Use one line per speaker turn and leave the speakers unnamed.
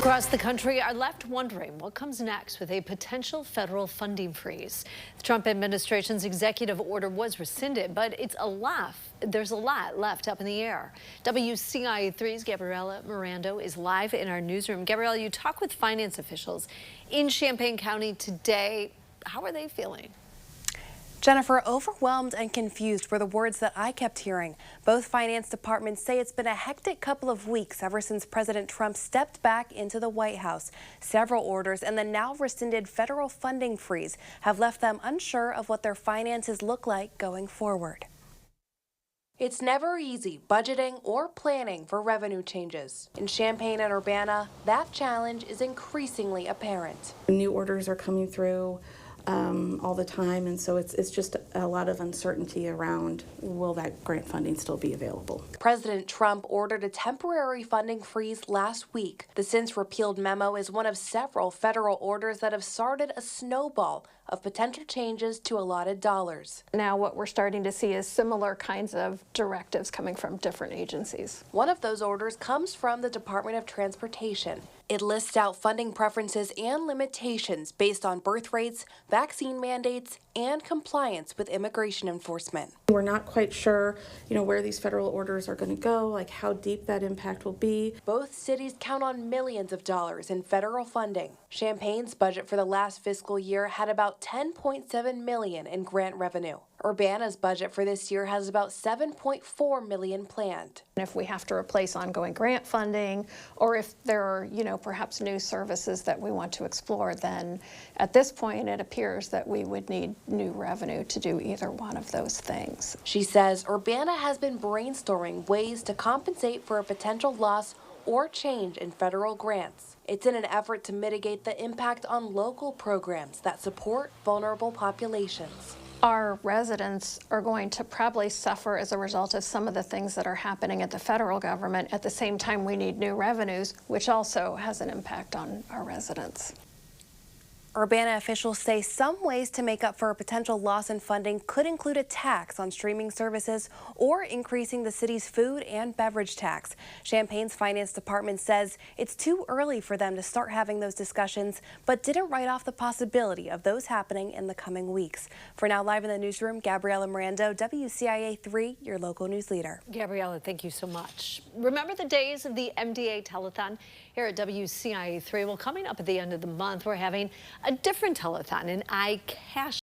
Across the country are left wondering what comes next with a potential federal funding freeze. The Trump administration's executive order was rescinded, but there's a lot left up in the air. WCIA 3's Gabriela Mirando is live in our newsroom. Gabriela, you talk with finance officials in Champaign County today. How are they feeling?
Jennifer, overwhelmed and confused were the words that I kept hearing. Both finance departments say it's been a hectic couple of weeks ever since President Trump stepped back into the White House. Several orders and the now rescinded federal funding freeze have left them unsure of what their finances look like going forward. It's never easy budgeting or planning for revenue changes. In Champaign and Urbana, that challenge is increasingly apparent.
New orders are coming through all the time, and so it's just a lot of uncertainty around, will that grant funding still be available?
President Trump ordered a temporary funding freeze last week. The since-repealed memo is one of several federal orders that have started a snowball of potential changes to allotted dollars.
Now what we're starting to see is similar kinds of directives coming from different agencies.
One of those orders comes from the Department of Transportation. It lists out funding preferences and limitations based on birth rates, vaccine mandates, and compliance with immigration enforcement.
We're not quite sure, where these federal orders are going to go, like how deep that impact will be.
Both cities count on millions of dollars in federal funding. Champaign's budget for the last fiscal year had about $10.7 million in grant revenue. Urbana's budget for this year has about $7.4 million planned.
If we have to replace ongoing grant funding, or if there are, perhaps new services that we want to explore, then at this point it appears that we would need new revenue to do either one of those things.
She says Urbana has been brainstorming ways to compensate for a potential loss or change in federal grants. It's in an effort to mitigate the impact on local programs that support vulnerable populations.
Our residents are going to probably suffer as a result of some of the things that are happening at the federal government. At the same time, we need new revenues, which also has an impact on our residents.
Urbana officials say some ways to make up for a potential loss in funding could include a tax on streaming services or increasing the city's food and beverage tax. Champaign's finance department says it's too early for them to start having those discussions, but didn't write off the possibility of those happening in the coming weeks. For now, live in the newsroom, Gabriela Mirando, WCIA 3, your local news leader.
Gabriela, thank you so much. Remember the days of the MDA telethon here at WCIA 3? Well, coming up at the end of the month, we're having a different telethon, an iCash